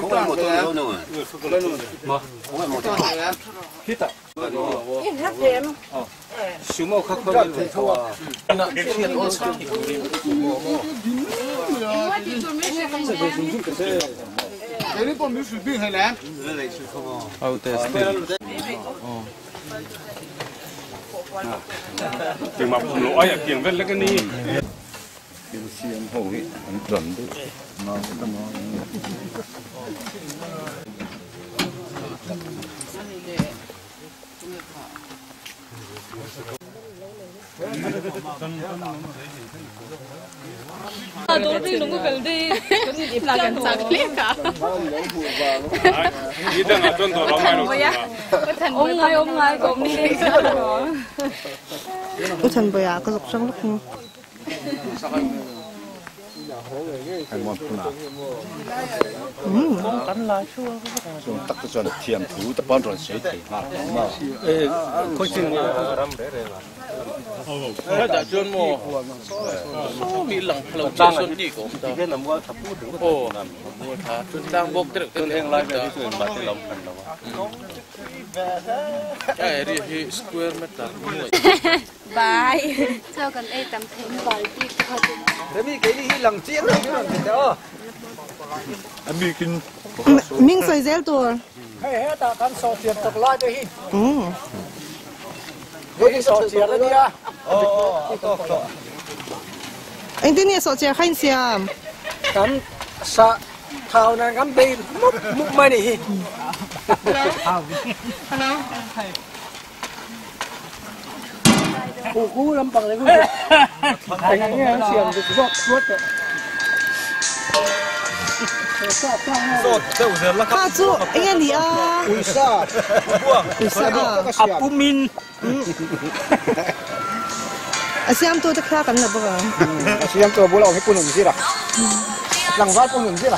không phải một tôi đâu nữa mà không phải một tôi hít ạ hít thêm xuống màu khắc hơn thì thôi cái này còn nước sủi bì hay là chừng mà lỗi à kiềng vết lấy cái ni điều xiên hổ ấy anh chuẩn đấy nó cũng nó tôi đi đúng cái đi là gần sạc liếc cả đi đang ở trên tàu máy rồi ông ngay cũng đi tôi thành bây giờ có dục sang lúc hay món nào cắn lá chua chúng ta cứ chọn thiềm thú ta bán rồi sẽ thấy mà khối xin Hãy subscribe cho kênh Ghiền Mì Gõ để không bỏ lỡ những video mình xoay dẻo tua anh tin nhỉ sọ chè khanh xiêm cắn sa thao này cắn đi múc mai này cú lắm bằng đấy anh nghe xiêm được rót rót ha chú anh nghe gì à ui sa apumin xiêm tôi đã khai cắn được không xiêm tôi bố lòng cái cuốn gì là lằng vắt cuốn gì là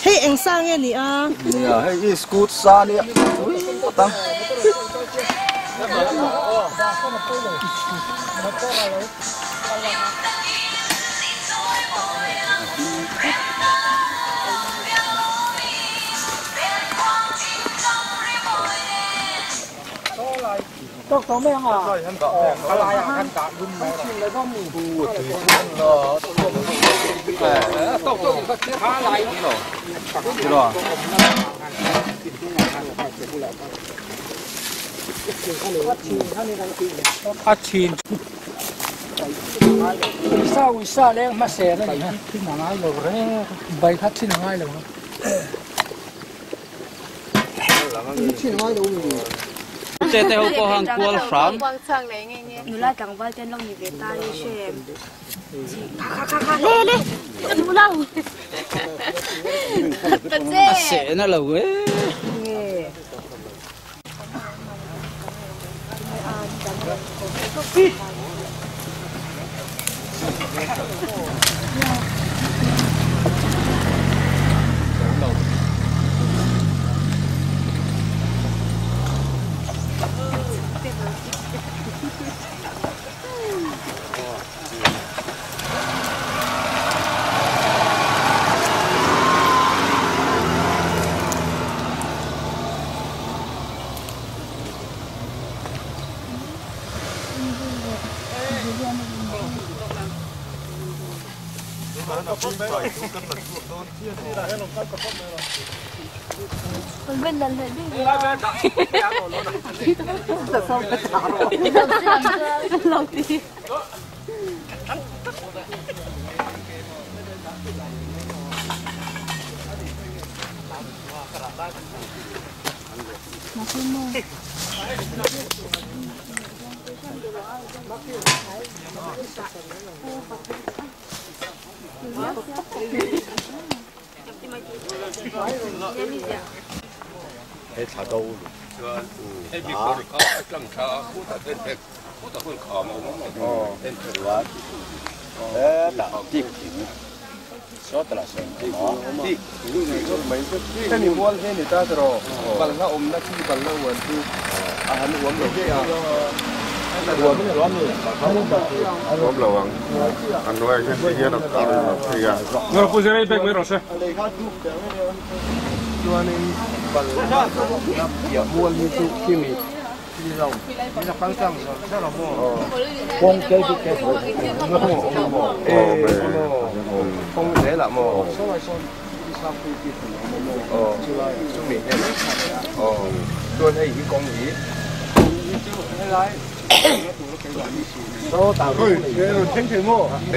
hey anh sang nghe gì à nè hay scoot xa nè tăng tôi có mấy à cái này ăn cả luôn mà lấy có mù bù thì nó tôi khá lại rồi phát triển vì sao lên mà xe nó này khi nào ngay rồi đấy bay phát triển ngay rồi triển ngay đâu chế teo có hàng cuốn phẳng người la chẳng vai trên lông như Việt ta đi xem lê lê ăn lâu tận sẽ nó là quế bên lần này đi sao cái thảo lâu đi cái thả đâu cái việc của nó chẳng sao cũng là tên thạch cũng là con khom mà tên thạch quá đấy là chim sót là sót đi cái này mua cái này ta rồi bằng nó ôm nó chi bằng nó quần chi à hắn uống được cái ผมระวังอันไว้แค่ที่เราตัดที่ยาเราพูดอะไรไปไม่รู้ใช่ตัวนึงบัลลังก์เกี่ยวมวลมีทุกที่มีเรามีฟังจังใช่หรอโม่คงเกี่ยวกับแก่ตัวคงเสียละโม่ช่วงนี้เนี่ยตัวไอ้ที่กองนี้都打工嚟嘅，清清喎。誒，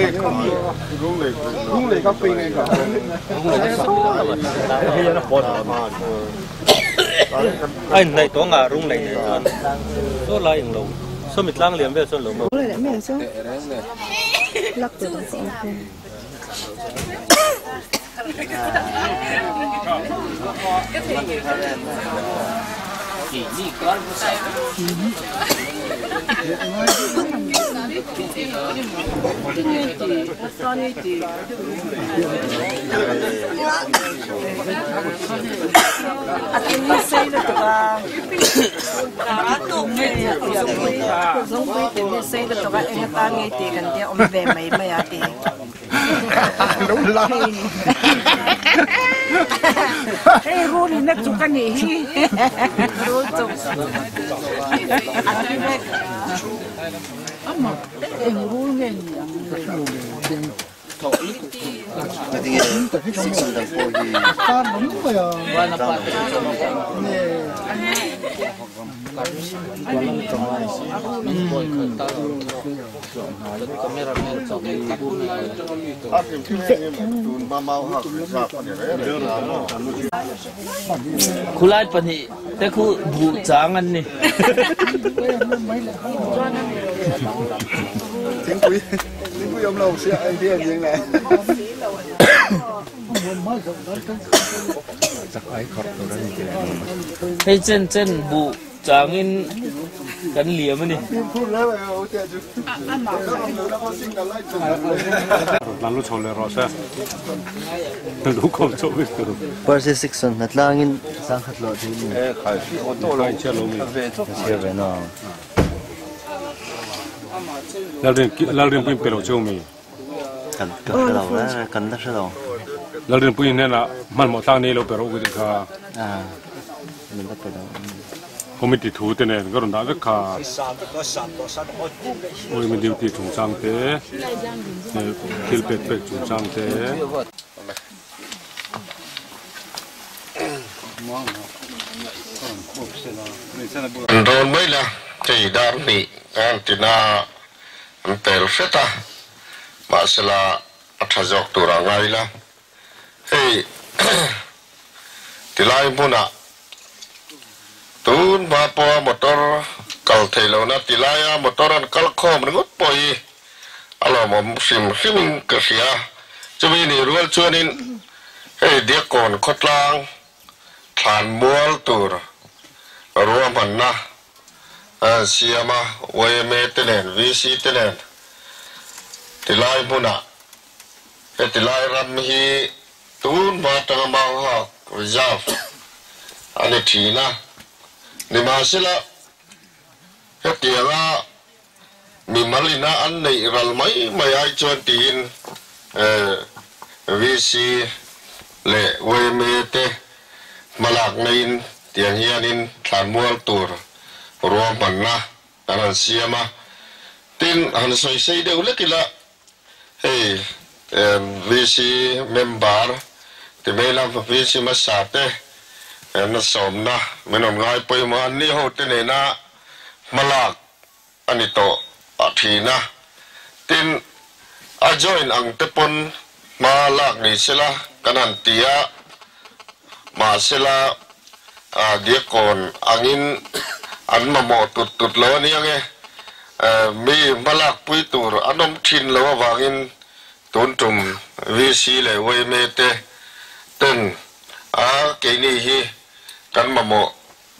工嚟咁變嘅㗎。ai này có ngà rung này số lại lồng số mít lang liềm về số lồng Ủa lại mẹ sao? Lắc từ đó. chỉ đi con đúng lắm. Hey, Ruli, nak suka ni. kulai pani te khu bu changan ni Tiếng quý ông lâu sẽ anh biết gì này. hey chen bu changin kan liam ni làm lúc chole rồi sao lúc không chỗ biết được Percy Sixon nát langin sang khát lọ thì khai phi ô tô lại chơi luôn chưa về nó lao điện pin pelo châu mi cần cái đầu đó cần đất đâu lao điện pin này là man một tang này lo pelo cái gì à mình đất cái đầu hôm nay thu thế này cái đó rất khá ôi mình điều thì trùng sang thế kêu bẹt trùng sang thế rồi mới là thì đàn nị anh thì na anh tel phết à mà sẽ là thà dọc tủ ra ngay là hey thì lại muốn à tuôn ba po motor kalau thầy lâu na thì lại motor anh kalau kho mình ngất bồi alo mà sim cái gì à cho mình đi ruột cho nên hey dia còn khót lang thàn mual tủ rùa mình na siama wme tenen vc tenen tilai puna tilai ram hi tun ba tang ma ha reserve ane thina ni ma sila hetianga mi malina an nei ral mai ai chon tin vc le wme te malak nein tiang hianin than mual tur rùa mình na anh xem mà tin anh soi xây đều lấy cái là hey VC member thì mấy làm VC mà sát thế nó sớm na mình làm ngay bây mà anh đi hậu thế này na mà lạc anh đi to thì na tin à join anh tập pon mà lạc này sẽ là cái anh tia mà sẽ là dia kon angin anh mà mò tụt lỡ ní nghe mi malak pui tur anom thin lỡ vangin tốn trùm VC lại quay mê tê tên cái này hi căn mà mò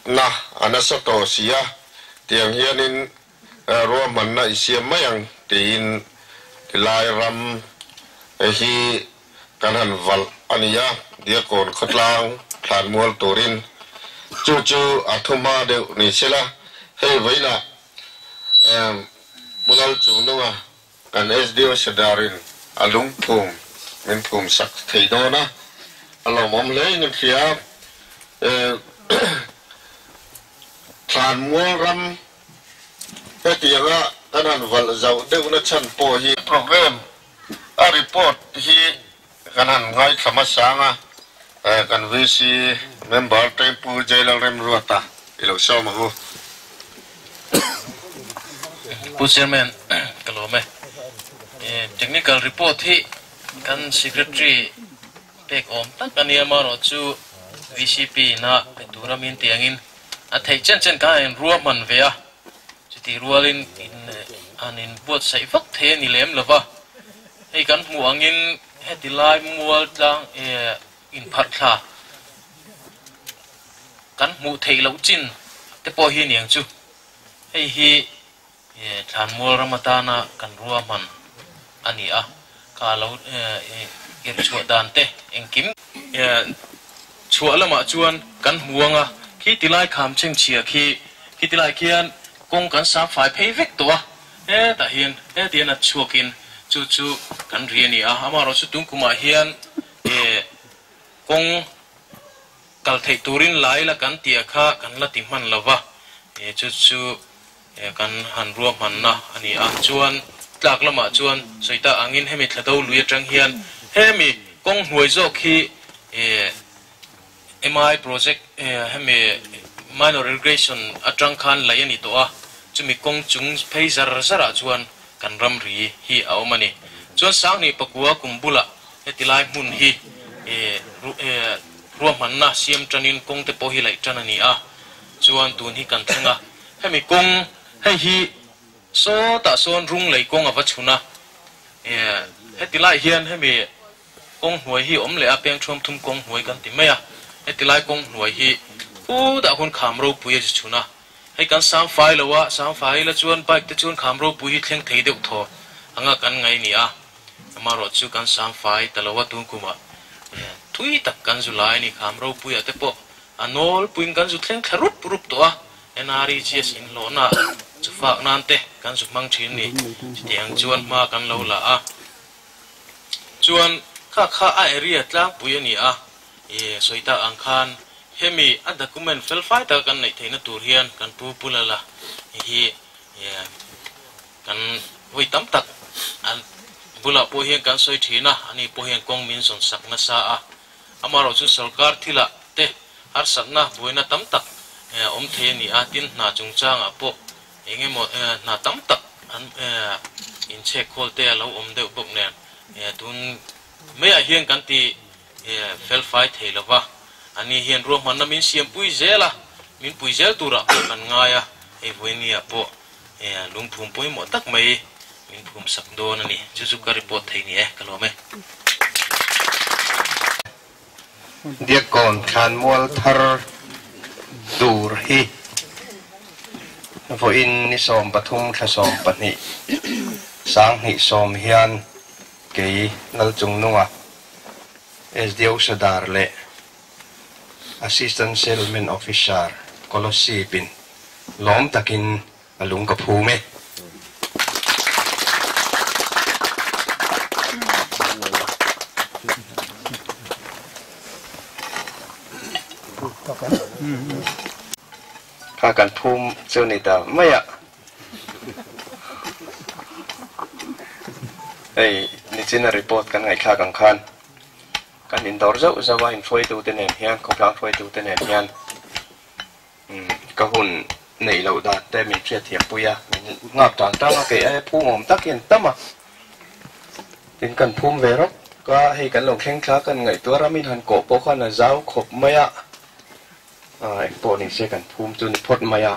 na anh sẽ tổ xia tiếng hiền in rùa mình na xem mấy anh tin lại ram hi căn hành val anh ya dia còn khất lang thàn mual turin chú chú athuma đều nị sẽ là hey vậy là mulal chu nunga kan SDO Sadarin alung phum min phum sak thei do na alo mom le nin khia than mua ram cái tiếng á anh ăn vật giàu đều nó chân po hi program a report hi kan han ngai thama sang a kan VC member tempu jailal rem ruata ilo so ma hu Chairman kalome technical report hi kan secretary pek om tak ania maro chu VCP na peturamin tiangin a thei chen ka en ruaman vea chuti rualin in anin buat sai vak the ni lem lova hei kan muangin hetilai mual tlang in phatla kan mu thei lo chin te po hi niang chu hei hi than mual ramatana kan ruaman ani a ka lo ir chu dan te engkim chu lama chuan kan muanga khi tilai kham cheng chia khi tilai khian kong kan sa fai phei vek to ta hian tian a chuakin chu kan riani a amaro chu tung kuma hian kong kal thei turin lai la kan tia kha kan la ti man lova chu kan han ruam man na ani a chuan tlak lama chuan soita angin hemi thladau lui atang hian hemi kong hnuai zo khi MI project hemi minor irrigation atang khan lai ani to a chumi kong chung phei zara chuan kan ram ri hi awmani chuan sang ni pakua kumbula hetilai mun hi ruam man na siam tranin kong te po hi lai tran ani a chuan tun hi kan thenga hemi kong hei hi so ta son rung lei kong awa chuna hetilai hian hemi kong hnuai hi om le a peng thom thum kong hnuai kan ti maya hetilai kong hnuai hi u da hun kham ro puya chi chuna hei kan sam fai la chuan bike te chuan kham ro pui hi thleng thei deuh tho anga kan ngai ni a amaro chu kan sam fai talawa tung kuma thui tak kan zulai ni kham ro pui ate po anol puin kan zu thleng tharup purup to a NREGS in lo na chu fak nan te kan zu mang thin ni tiang chuan ma kan lo la a chuan kha a area tlang pui ani a soita angkhan hemi a document fel fai ta kan nei theina tur hian kan pu pulala hi kan wi tam tak an bula po hian kan soi thina ani po hian kong min son sak na sa a amaro chu sarkar thila te har sakna buina tam tak om the ni a tin na chungchang a po engemo na tam tak an in che khol te lo om deuh bok nen tun me a hian kan ti fel fai theilawa ani hian ro man min siam pui zela min pui zel tura kan ngaya e voinia po lungphum poi mo tak mai min phum sak don ani chu ka report thei ni kalome dia kon khan mual thar tur hi vo in ni som pathum tha som pani sang hi som hian ke nal chung nunga SDO Sadar le Assistant Settlement Officer Kolosipin lom takin alung kaphume kha kan phum chuni ta maya ei ni china report kan ngai kha kan khan kan indor zau zawa in foi tu tenen hian ko plang foi tu tenen hian ka hun nei lo da te min thia thiam puya ngap tang tang ke ai pu mom takin tama tin kan phum ve ro ka hei kan long kheng kha kan ngai tu ramin han ko po khan na zau khop maya po ni se kan phum chun phot maya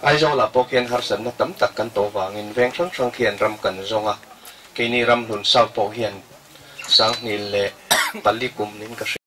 ai zo la pokian har san na tam tak kan to wangin veng sang sang khian ram kan zonga ke ni ram hun sa po hian sang ni le palikum nin ka